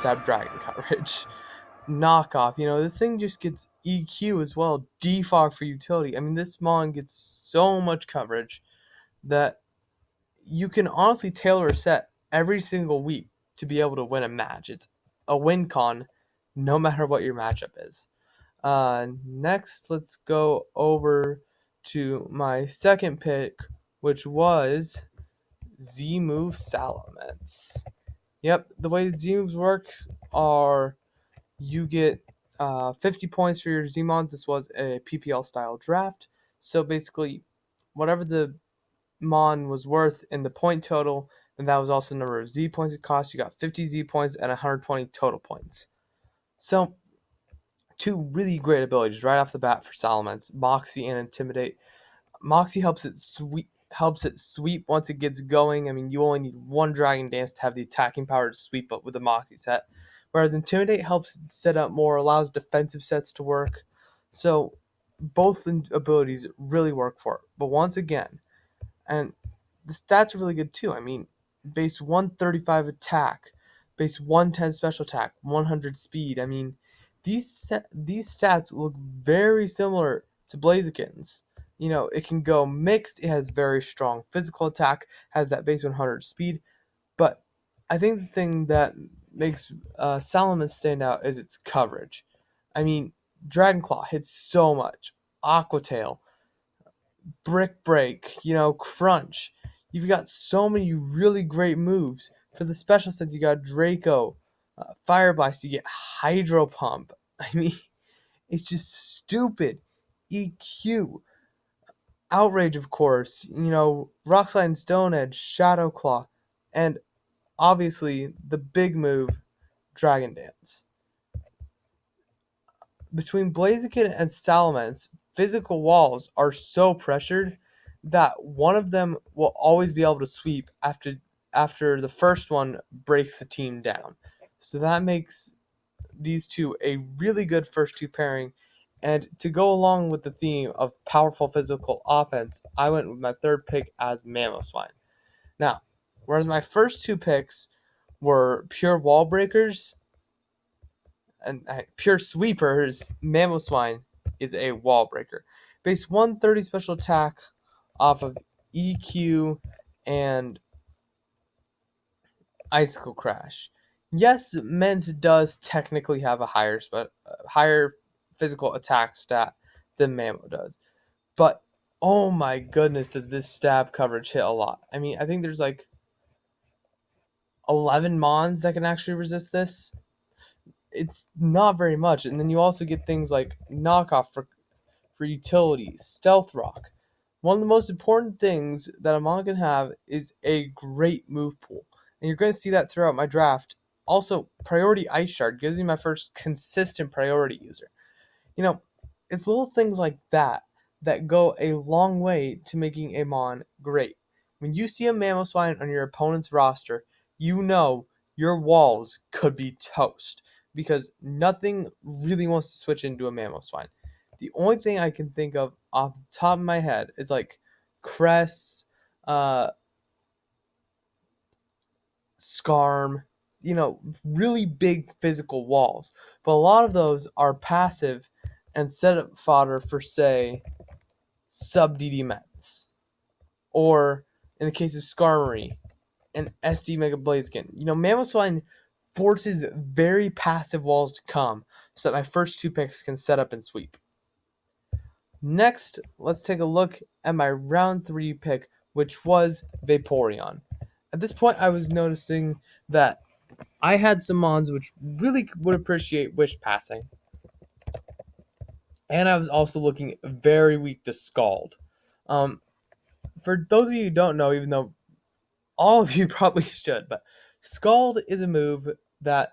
stab dragon coverage. Knockoff, this thing just gets EQ as well. Defog for utility. I mean, this mon gets so much coverage that you can honestly tailor a set every single week to be able to win a match. It's a win con no matter what your matchup is. Next, let's go over to my second pick, which was Z Move Salamence. Yep, the way Z moves work are you get 50 points for your Z-Mons. This was a PPL style draft. So basically, whatever the Mon was worth in the point total, and that was also the number of Z points it cost. You got 50 Z points and 120 total points. So, two really great abilities right off the bat for Salamence, Moxie and Intimidate. Moxie helps it sweep once it gets going. I mean, you only need one Dragon Dance to have the attacking power to sweep up with the Moxie set. Whereas Intimidate helps it set up more, allows defensive sets to work. So both abilities really work for it. But once again, and the stats are really good too. I mean, base 135 attack, base 110 special attack, 100 speed. I mean, these stats look very similar to Blaziken's. It can go mixed. It has very strong physical attack, has that base 100 speed. But I think the thing that makes Salamence stand out is its coverage. I mean, Dragon Claw hits so much. Aqua Tail, Brick Break, Crunch. You've got so many really great moves. For the special sets, you got Draco, Fire Blast, you get Hydro Pump. I mean, it's just stupid. EQ. Outrage, of course. Rock Slide, Stone Edge, Shadow Claw. And obviously, the big move, Dragon Dance. Between Blaziken and Salamence, physical walls are so pressured that one of them will always be able to sweep after the first one breaks the team down. So that makes these two a really good first two pairing. And to go along with the theme of powerful physical offense, I went with my third pick as Mamoswine. Now, whereas my first two picks were pure wall breakers and pure sweepers, Mamoswine is a wall breaker. Base 130 special attack off of EQ and Icicle Crash. Yes, Men's does technically have a higher physical attack stat than Mamo does. But oh my goodness, does this stab coverage hit a lot. I mean, I think there's like 11 Mons that can actually resist this. It's not very much. And then you also get things like knockoff for utilities, stealth rock. One of the most important things that a mon can have is a great move pool. And you're going to see that throughout my draft. Also, priority ice shard gives me my first consistent priority user. It's little things like that that go a long way to making a mon great. When you see a Mamoswine on your opponent's roster, you know your walls could be toast because nothing really wants to switch into a Mamoswine. The only thing I can think of off the top of my head is like Cress, Scarm, really big physical walls. But a lot of those are passive and setup fodder for, say, sub DD Mets. Or, in the case of Skarmory, an SD Mega Blaziken. Mamoswine forces very passive walls to come so that my first two picks can set up and sweep. Next, let's take a look at my round 3 pick, which was Vaporeon. At this point, I was noticing that I had some mons which really would appreciate Wish Passing. And I was also looking very weak to Scald. For those of you who don't know, even though all of you probably should, but Scald is a move that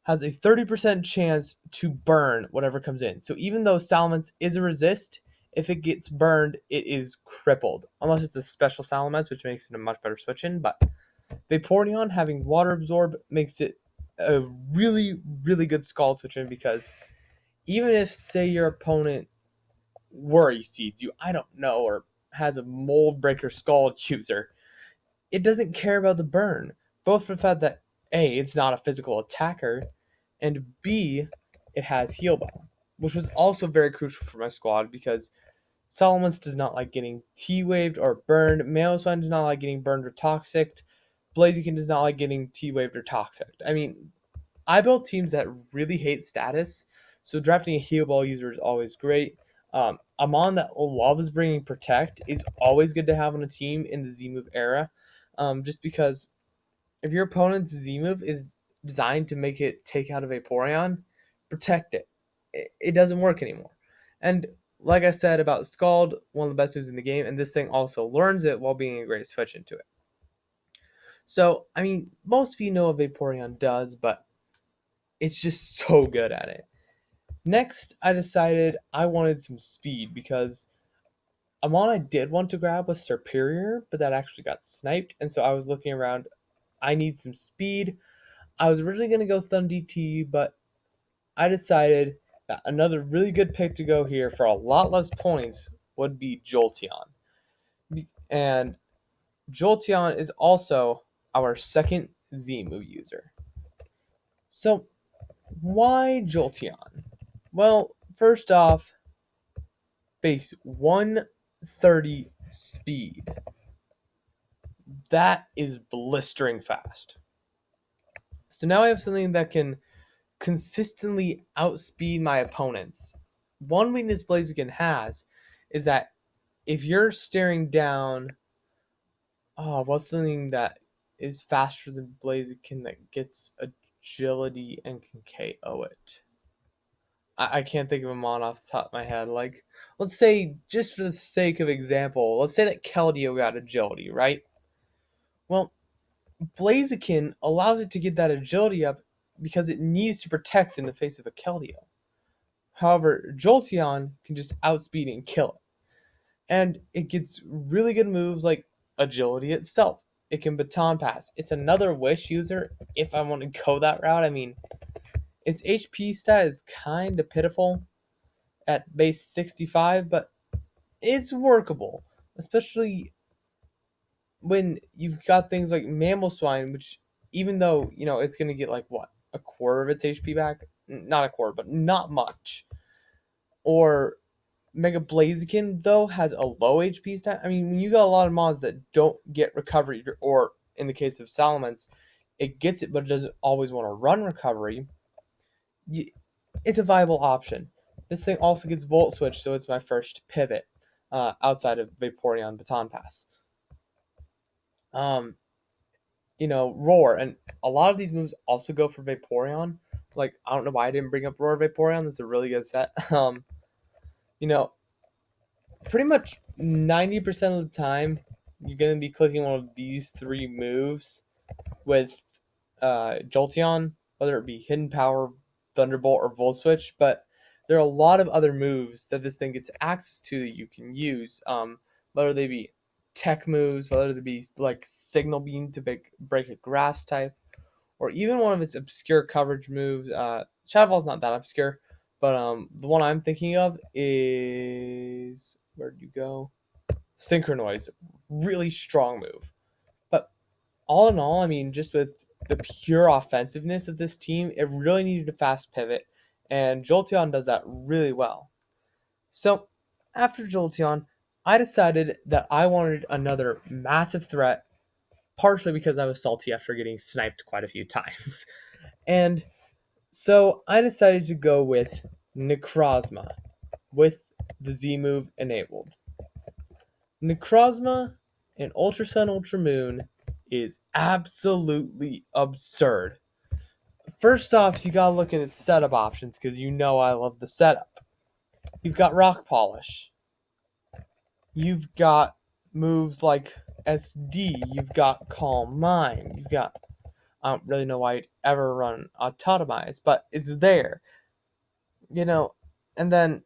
has a 30% chance to burn whatever comes in. So even though Salamence is a resist, if it gets burned, it is crippled. Unless it's a special Salamence, which makes it a much better switch-in. But Vaporeon having Water Absorb makes it a really, really good Scald switch-in because even if, say, your opponent Worry Seeds you, I don't know, or has a Mold Breaker Scald user, it doesn't care about the burn. Both for the fact that A, it's not a physical attacker, and B, it has heal ball, which was also very crucial for my squad because Solomons does not like getting T-waved or burned. Mamoswine does not like getting burned or toxic. Blaziken does not like getting T-waved or toxic. I mean, I built teams that really hate status, so drafting a heal ball user is always great. Amon that loves bringing protect is always good to have on a team in the Z move era, just because if your opponent's Z move is designed to make it take out a Vaporeon, protect it. It doesn't work anymore. And like I said about Scald, one of the best moves in the game, and this thing also learns it while being a great switch into it. So, I mean, most of you know what Vaporeon does, but it's just so good at it. Next, I decided I wanted some speed because Amon I did want to grab was Superior, but that actually got sniped, and so I was looking around. I need some speed. I was originally going to go Thund DT, but I decided that another really good pick to go here for a lot less points would be Jolteon. And Jolteon is also our second Z move user. So, why Jolteon? Well, first off, base 130 speed. That is blistering fast. So now I have something that can consistently outspeed my opponents. One weakness Blaziken has is that if you're staring down, oh, what's something that is faster than Blaziken that gets agility and can KO it? I can't think of a mon off the top of my head. Like, let's say, just for the sake of example, let's say that Keldeo got agility, right? Well, Blaziken allows it to get that agility up because it needs to protect in the face of a Keldeo. However, Jolteon can just outspeed and kill it. And it gets really good moves like agility itself. It can baton pass. It's another wish user if I want to go that route. I mean, its HP stat is kind of pitiful at base 65, but it's workable, especially when you've got things like Mammal Swine, which even though, it's going to get like what, a quarter of its HP back? Not a quarter, but not much. Or Mega Blaziken, though, has a low HP stat. I mean, when you got a lot of mons that don't get recovery, or in the case of Salamence, it gets it, but it doesn't always want to run recovery, it's a viable option. This thing also gets Volt Switch, so it's my first pivot outside of Vaporeon Baton Pass. Roar, and a lot of these moves also go for Vaporeon. Like, I don't know why I didn't bring up Roar Vaporeon. That's a really good set. You know, pretty much 90% of the time, you're going to be clicking one of these three moves with Jolteon, whether it be Hidden Power, Thunderbolt, or Volt Switch. But there are a lot of other moves that this thing gets access to that you can use, whether they be tech moves, whether they be like Signal Beam to break a grass type, or even one of its obscure coverage moves. Shadow Ball's not that obscure, but the one I'm thinking of is, where did you go? Synchronoise, really strong move. But all in all, I mean, just with the pure offensiveness of this team, it really needed a fast pivot, and Jolteon does that really well. So after Jolteon, I decided that I wanted another massive threat, partially because I was salty after getting sniped quite a few times. And so I decided to go with Necrozma with the Z move enabled. Necrozma in Ultra Sun Ultra Moon is absolutely absurd. First off, you gotta look at its setup options because you know I love the setup. You've got Rock Polish. You've got moves like SD. You've got Calm Mind. You've got, I don't really know why you'd ever run Autotomize, but it's there. And then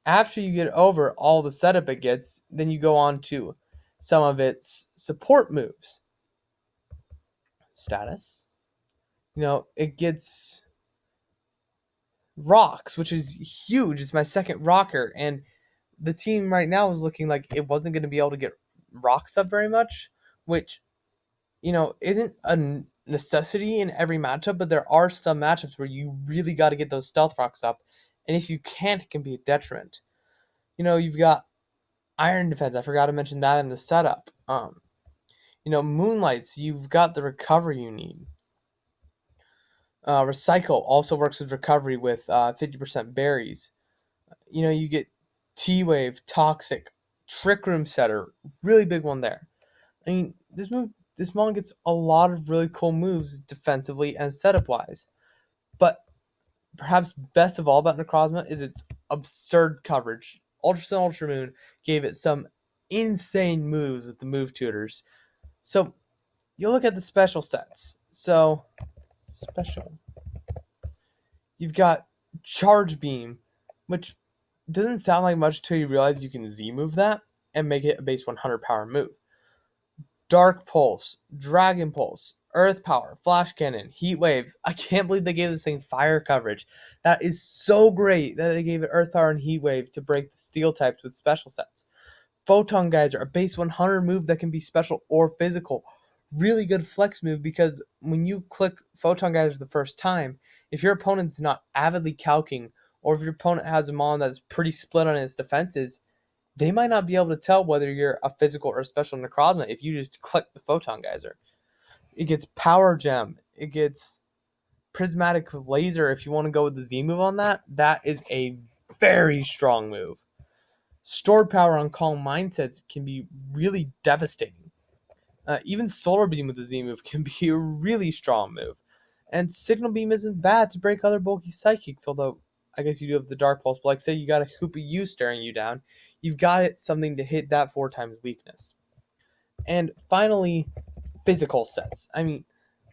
after you get over all the setup it gets, then you go on to some of its support moves. Status. It gets rocks, which is huge. It's my second rocker, and the team right now is looking like it wasn't going to be able to get rocks up very much, which isn't necessity in every matchup, but there are some matchups where you really got to get those stealth rocks up, and if you can't, it can be a detriment. You've got Iron Defense. I forgot to mention that in the setup. Moonlights. You've got the recovery you need. Recycle also works with recovery with 50% berries. You get T-Wave, Toxic, Trick Room Setter, really big one there. I mean, this mon gets a lot of really cool moves defensively and setup wise. But perhaps best of all about Necrozma is its absurd coverage. Ultra Sun Ultra Moon gave it some insane moves with the move tutors. So you look at the special sets. So special. You've got Charge Beam, which doesn't sound like much until you realize you can Z move that and make it a base 100 power move. Dark Pulse, Dragon Pulse, Earth Power, Flash Cannon, Heat Wave. I can't believe they gave this thing fire coverage. That is so great that they gave it Earth Power and Heat Wave to break the steel types with special sets. Photon Geyser, a base 100 move that can be special or physical. Really good flex move because when you click Photon Geyser the first time, if your opponent's not avidly calking, or if your opponent has a mon that's pretty split on its defenses, they might not be able to tell whether you're a physical or a special Necrozma if you just click the Photon Geyser. It gets Power Gem. It gets Prismatic Laser if you want to go with the Z move on that. That is a very strong move. Stored power on calm mindsets can be really devastating. Even Solar Beam with the Z move can be a really strong move. And Signal Beam isn't bad to break other bulky psychics, although I guess you do have the Dark Pulse. But like say you got a Hoopy U staring you down, you've got it something to hit that 4 times weakness. And finally, physical sets. I mean,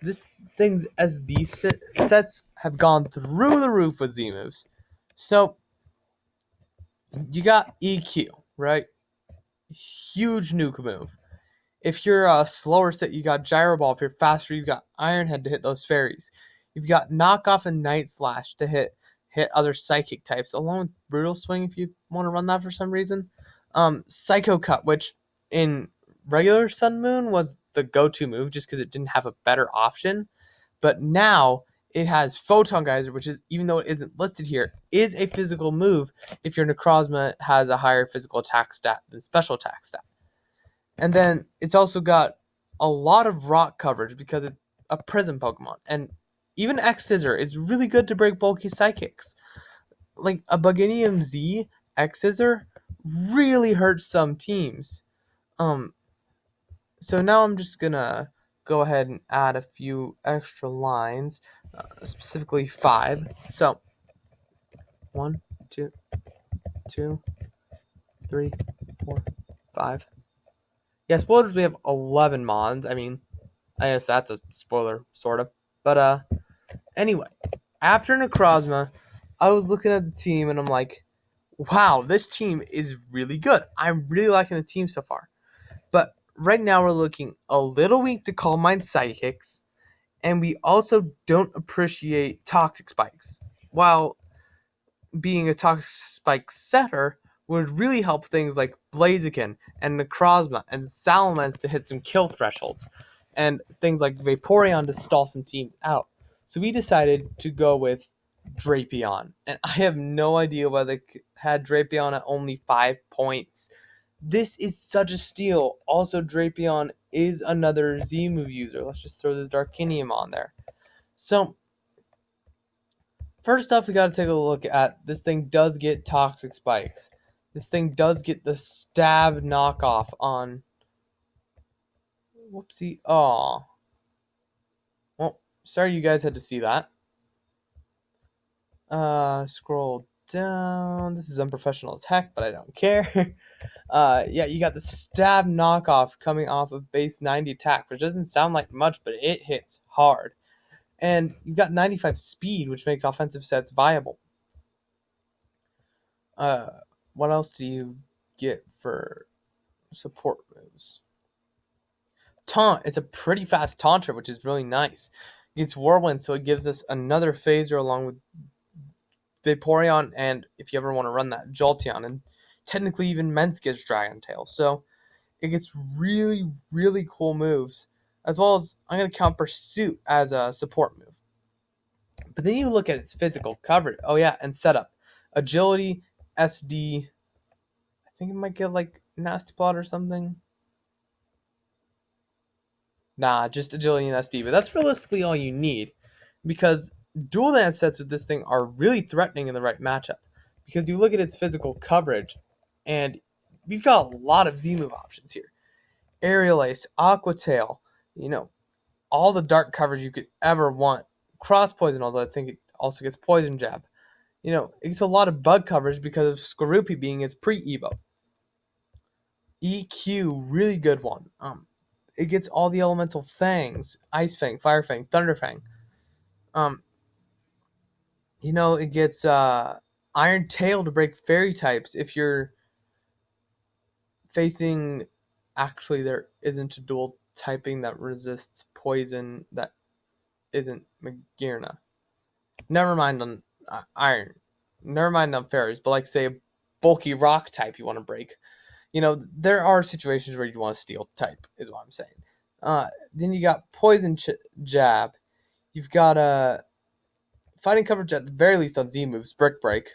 this things as these sets have gone through the roof with Z moves. So you got EQ, right? Huge nuke move. If you're a slower set, you got Gyro Ball. If you're faster, you got Iron Head to hit those fairies. You've got Knockoff and Night Slash to hit other psychic types, along with Brutal Swing if you want to run that for some reason. Psycho Cut, which in regular Sun Moon was the go-to move just because it didn't have a better option. But now it has Photon Geyser, which is, even though it isn't listed here, is a physical move if your Necrozma has a higher physical attack stat than special attack stat. And then it's also got a lot of rock coverage because it's a prism Pokemon. And even X Scissor is really good to break bulky psychics. Like a Buginium Z X Scissor really hurts some teams. So now I'm just gonna go ahead and add a few extra lines, specifically 5. So 1, 2, 2, 3, 4, 5. Yeah, spoilers, we have 11 mons. I mean, I guess that's a spoiler, sort of. But anyway, after Necrozma, I was looking at the team and I'm like, wow, this team is really good. I'm really liking the team so far. But right now we're looking a little weak to Calm Mind Psychics, and we also don't appreciate Toxic Spikes. While being a Toxic Spike setter would really help things like Blaziken and Necrozma and Salamence to hit some kill thresholds, and things like Vaporeon to stall some teams out. So we decided to go with Drapion, and I have no idea why they had Drapion at only 5 points. This is such a steal. Also, Drapion is another Z move user. Let's just throw the Darkinium on there. So first off, we got to take a look at this thing does get Toxic Spikes. This thing does get the Stab knockoff on. Whoopsie. Aw. Well, sorry you guys had to see that. Scroll down. This is unprofessional as heck, but I don't care. Yeah, you got the Stab knockoff coming off of base 90 attack, which doesn't sound like much, but it hits hard. And you've got 95 speed, which makes offensive sets viable. What else do you get for support moves? Taunt. It's a pretty fast taunter, which is really nice. It's Whirlwind, so it gives us another phaser along with Vaporeon, and if you ever want to run that, Jolteon, and technically even Mence gets Dragon Tail. So it gets really, really cool moves. as well as I'm going to count Pursuit as a support move. But then you look at its physical coverage. Oh yeah, and setup, agility, SD. I think it might get like nasty plot or something. Nah, just agility and SD. But that's realistically all you need, because dual dance sets with this thing are really threatening in the right matchup. Because you look at its physical coverage, and we've got a lot of Z move options here. Aerial Ace, Aqua Tail, you know, all the dark coverage you could ever want. Cross Poison, although I think it also gets Poison Jab. It gets a lot of bug coverage because of Skorupi being its pre-Evo. EQ, really good one. It gets all the elemental fangs: Ice Fang, Fire Fang, Thunder Fang. Um, it gets Iron Tail to break fairy types if you're facing. Actually, there isn't a dual typing that resists poison that isn't Magirna. Never mind on Iron. Never mind on fairies, but like say a bulky rock type you want to break. There are situations where you want to steel type, is what I'm saying. Then you got poison jab. You've got fighting coverage at the very least on Z moves, brick break,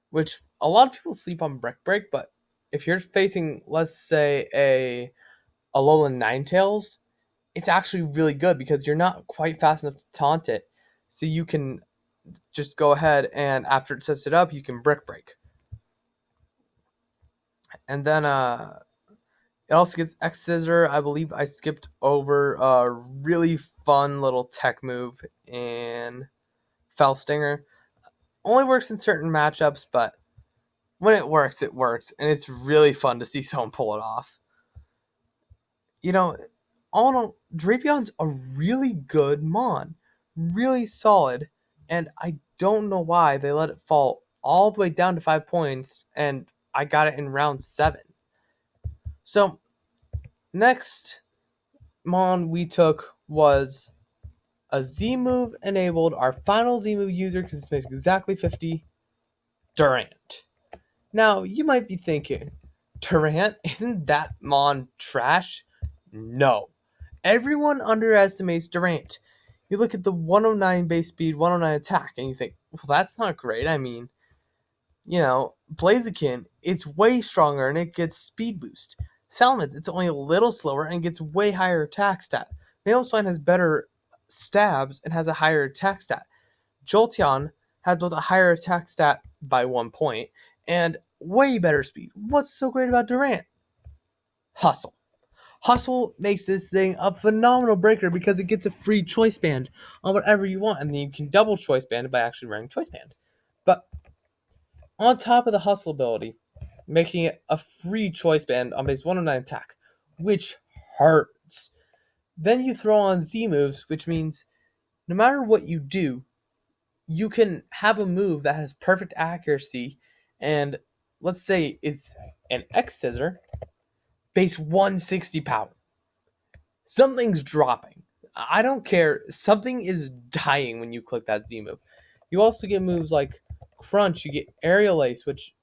which a lot of people sleep on brick break, but if you're facing, let's say, a Alolan Ninetales, it's actually really good because you're not quite fast enough to taunt it, so you can just go ahead and after it sets it up, you can brick break. And then it also gets X Scissor. I believe I skipped over a really fun little tech move in Fell Stinger. Only works in certain matchups, but when it works, and it's really fun to see someone pull it off. All in all, Drapion's a really good mon, really solid, and I don't know why they let it fall all the way down to 5 points, and I got it in round 7. So, next mon we took was a Z move enabled, our final Z move user, because this makes exactly 50, Durant. Now, you might be thinking, Durant, isn't that mon trash? No. Everyone underestimates Durant. You look at the 109 base speed, 109 attack, and you think, well, that's not great. I mean, Blaziken, it's way stronger and it gets speed boost. Salamence, it's only a little slower and gets way higher attack stat. Mailswine has better stabs and has a higher attack stat. Jolteon has both a higher attack stat by 1 point and way better speed. What's so great about Durant? Hustle. Hustle makes this thing a phenomenal breaker because it gets a free choice band on whatever you want, and then you can double choice band it by actually running choice band. But on top of the hustle ability, making it a free choice band on base 109 attack, which hurts. Then you throw on Z moves, which means no matter what you do, you can have a move that has perfect accuracy, and let's say it's an X Scissor, base 160 power. Something's dropping. I don't care. Something is dying when you click that Z move. You also get moves like Crunch. You get Aerial Ace, which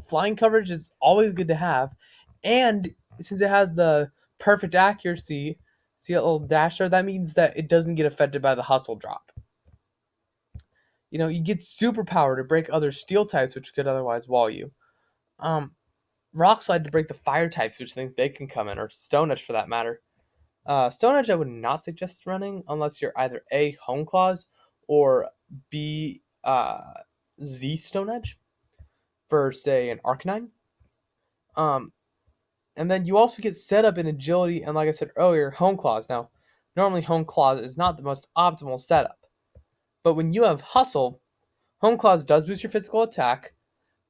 flying coverage is always good to have. And since it has the perfect accuracy, see that little dash there? That means that it doesn't get affected by the hustle drop. You get superpower to break other steel types, which could otherwise wall you. Rock Slide to break the fire types, which think they can come in, or Stone Edge for that matter. Stone Edge I would not suggest running unless you're either A, Home Claws, or B, Z Stone Edge for, say, an Arcanine. And then you also get set up in Agility and, like I said earlier, Home Claws. Now, normally Home Claws is not the most optimal setup, but when you have Hustle, Home Claws does boost your physical attack,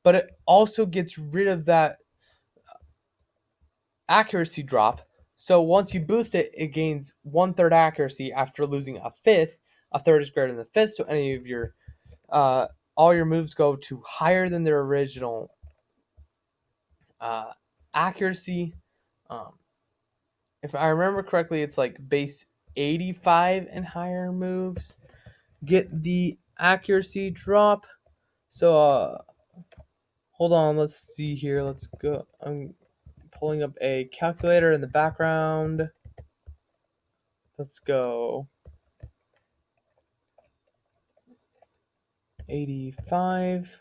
but it also gets rid of that accuracy drop. So once you boost it, it gains 1/3 accuracy after losing a fifth. A third is greater than the fifth, so any of your all your moves go to higher than their original accuracy. Um, if I remember correctly, it's like base 85 and higher moves get the accuracy drop. So hold on, let's see here. Let's go. I'm pulling up a calculator in the background. Let's go 85,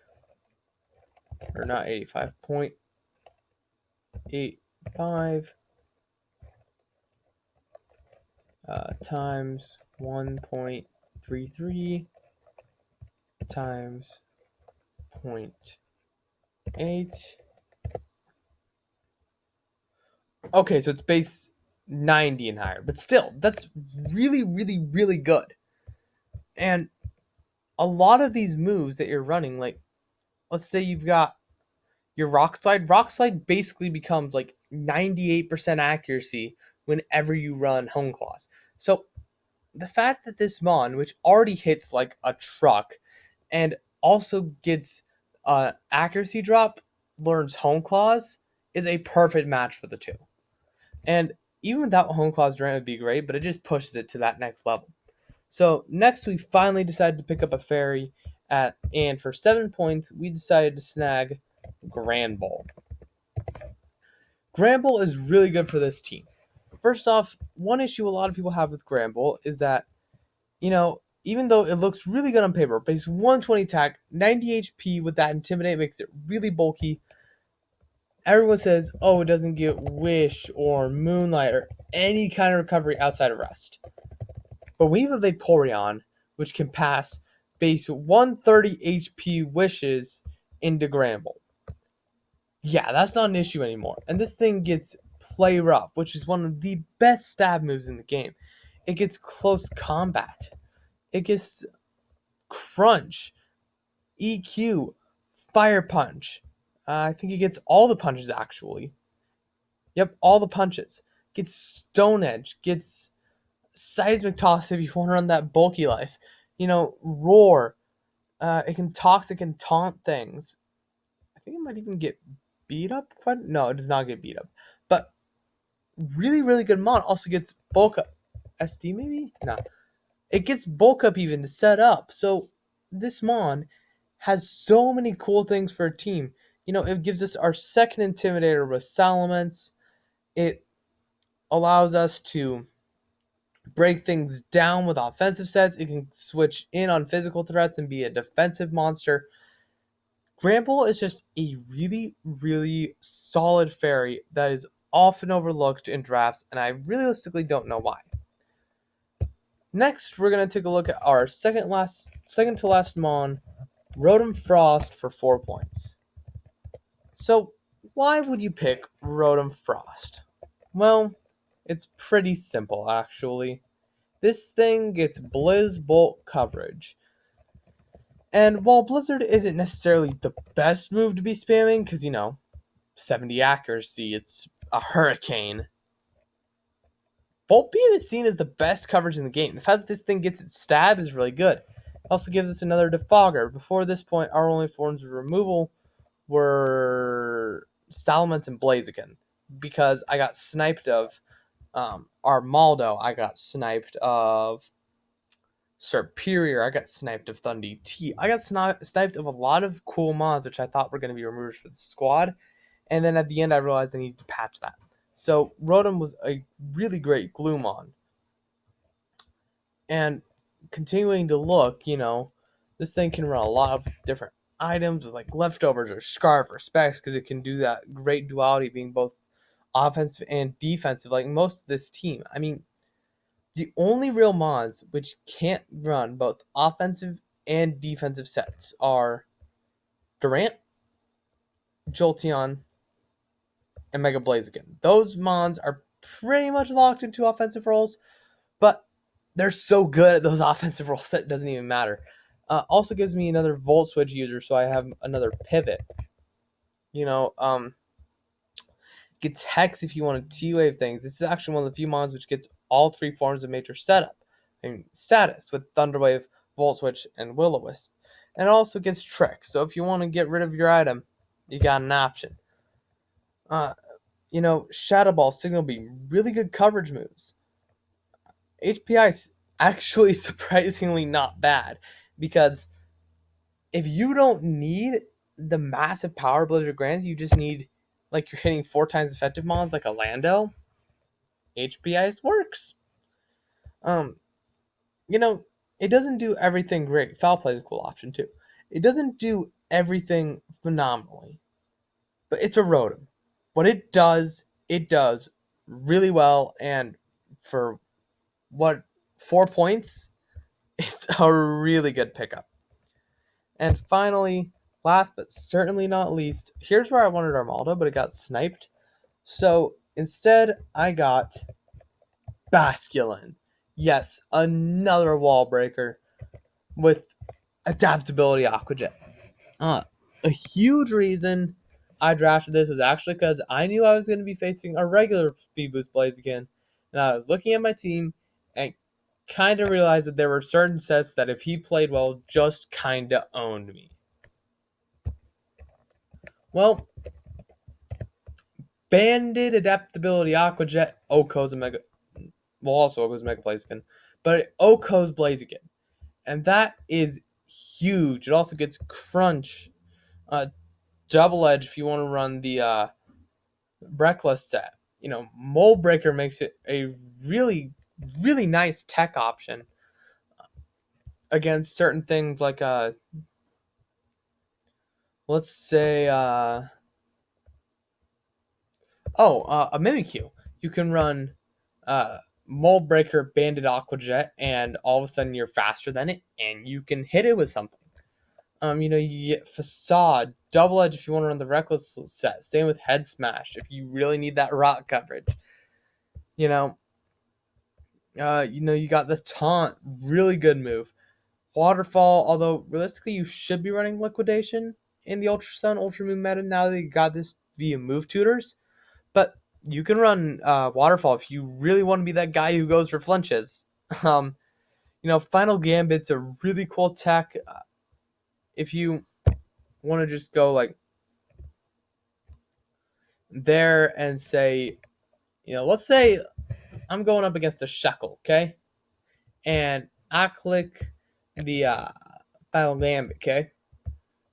or not 85, 0.85 times 1.33 times point 0.8. Okay, so it's base 90 and higher, but still, that's really, really, really good. And a lot of these moves that you're running, like, let's say you've got your rock slide basically becomes like 98% accuracy whenever you run home claws. So the fact that this mon, which already hits like a truck and also gets accuracy drop, learns home claws, is a perfect match for the two. And even without home claws, Durant would be great, but it just pushes it to that next level. So next, we finally decided to pick up a fairy and for 7 points, we decided to snag Granbull. Granbull is really good for this team. First off, one issue a lot of people have with Granbull is that, even though it looks really good on paper, base 120 attack, 90 HP with that Intimidate makes it really bulky. Everyone says, oh, it doesn't get Wish or Moonlight or any kind of recovery outside of Rest. But we have a Vaporeon, which can pass base 130 HP Wishes into Granbull. Yeah, that's not an issue anymore. And this thing gets Play Rough, which is one of the best stab moves in the game. It gets Close Combat. It gets Crunch, EQ, Fire Punch. I think it gets all the punches, actually. Yep, all the punches. Gets Stone Edge. Gets Seismic Toss if you want to run that bulky life. Roar. It can Toxic and Taunt things. I think it might even get beat up. No, it does not get beat up. But really, really good mon. Also gets bulk up. SD maybe? No. It gets bulk up even to set up. So this mon has so many cool things for a team. It gives us our second Intimidator with Salamence. It allows us to break things down with offensive sets. It can switch in on physical threats and be a defensive monster. Granbull is just a really, really solid fairy that is often overlooked in drafts, and I realistically don't know why. Next, we're going to take a look at our second to last mon, Rotom Frost, for 4 points. So, why would you pick Rotom Frost? Well, it's pretty simple, actually. This thing gets Blizz Bolt coverage. And while Blizzard isn't necessarily the best move to be spamming, because, 70 accuracy, it's a hurricane. Bolt Beam is seen as the best coverage in the game. The fact that this thing gets its stab is really good. It also gives us another Defogger. Before this point, our only forms of removal were Salamence and Blaziken, because I got sniped of our Maldo. I got sniped of Superior. I got sniped of Thundy T. I got sniped of a lot of cool mods, which I thought were going to be removed for the squad. And then at the end, I realized I needed to patch that. So Rotom was a really great Gloomon. And continuing to look, this thing can run a lot of different items with like leftovers or scarf or specs, because it can do that great duality being both offensive and defensive, like most of this team. I mean, the only real mods which can't run both offensive and defensive sets are Durant, Jolteon, and Mega Blaziken. Those mods are pretty much locked into offensive roles, but they're so good at those offensive roles that it doesn't even matter. Also gives me another Volt Switch user, so I have another pivot. Gets Hex if you want to T-Wave things. This is actually one of the few mods which gets all three forms of major setup. Status with Thunderwave, Volt Switch, and Will-O-Wisp. And it also gets Trick, so if you want to get rid of your item, you got an option. Shadow Ball, Signal Beam, really good coverage moves. HPI is actually surprisingly not bad, because if you don't need the massive power Blizzard grants, you just need, like, you're hitting 4 times effective mons like a Lando, HPI works. Um, you know, it doesn't do everything great. Foul play is a cool option too. It doesn't do everything phenomenally, but it's a Rotom. What it does really well, and for what 4 points, it's a really good pickup. And finally, last but certainly not least, here's where I wanted Armaldo, but it got sniped. So instead, I got Basculin. Yes, another wall breaker with adaptability Aqua Jet. A huge reason I drafted this was actually because I knew I was going to be facing a regular Speed Boost Blaziken, and I was looking at my team and kind of realized that there were certain sets that if he played well, just kind of owned me. Well, Banded Adaptability Aqua Jet, Oko's a Mega, well also Oko's Mega Blaziken, but Oko's Blaziken, and that is huge. It also gets Crunch, uh, Double Edge if you want to run the Reckless set. Mold Breaker makes it a really, really nice tech option against certain things like let's say a Mimikyu. You can run Mold Breaker, Banded Aqua Jet, and all of a sudden you're faster than it, and you can hit it with something. You get Facade, Double Edge if you want to run the Reckless set. Same with Head Smash if you really need that rock coverage. You know, you got the Taunt, really good move. Waterfall, although realistically you should be running Liquidation in the Ultra Sun, Ultra Moon meta now that you got this via move tutors. But you can run Waterfall if you really want to be that guy who goes for flinches. Um, Final Gambit's a really cool tech. If you want to just go like there and say, let's say I'm going up against a Shekel, okay? And I click the Final Gambit, okay?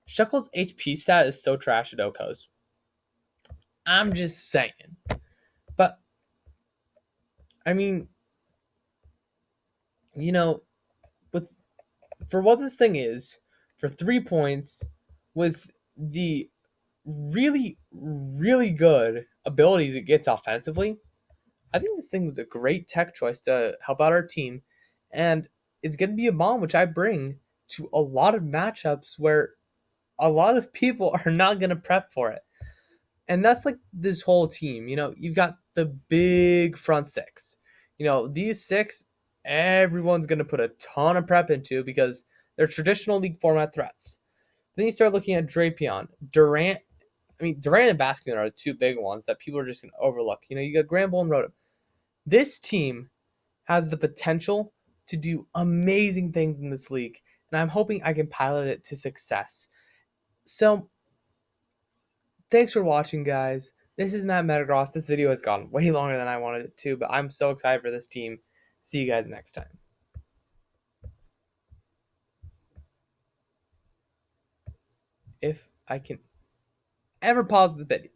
Shekel's HP stat is so trash at Oko's. I'm just saying. But, I mean, you know, with for what this thing is, for 3 points, with the really, really good abilities it gets offensively, I think this thing was a great tech choice to help out our team. And it's going to be a bomb, which I bring to a lot of matchups where a lot of people are not going to prep for it. And that's like this whole team. You've got the big front six. These six, everyone's going to put a ton of prep into because they're traditional league format threats. Then you start looking at Drapion, Durant. I mean, Durant and Baskin are the two big ones that people are just going to overlook. You got Granbull and Rotom. This team has the potential to do amazing things in this league, and I'm hoping I can pilot it to success. So, thanks for watching, guys. This is Matt Metagross. This video has gone way longer than I wanted it to, but I'm so excited for this team. See you guys next time. If I can ever pause the video.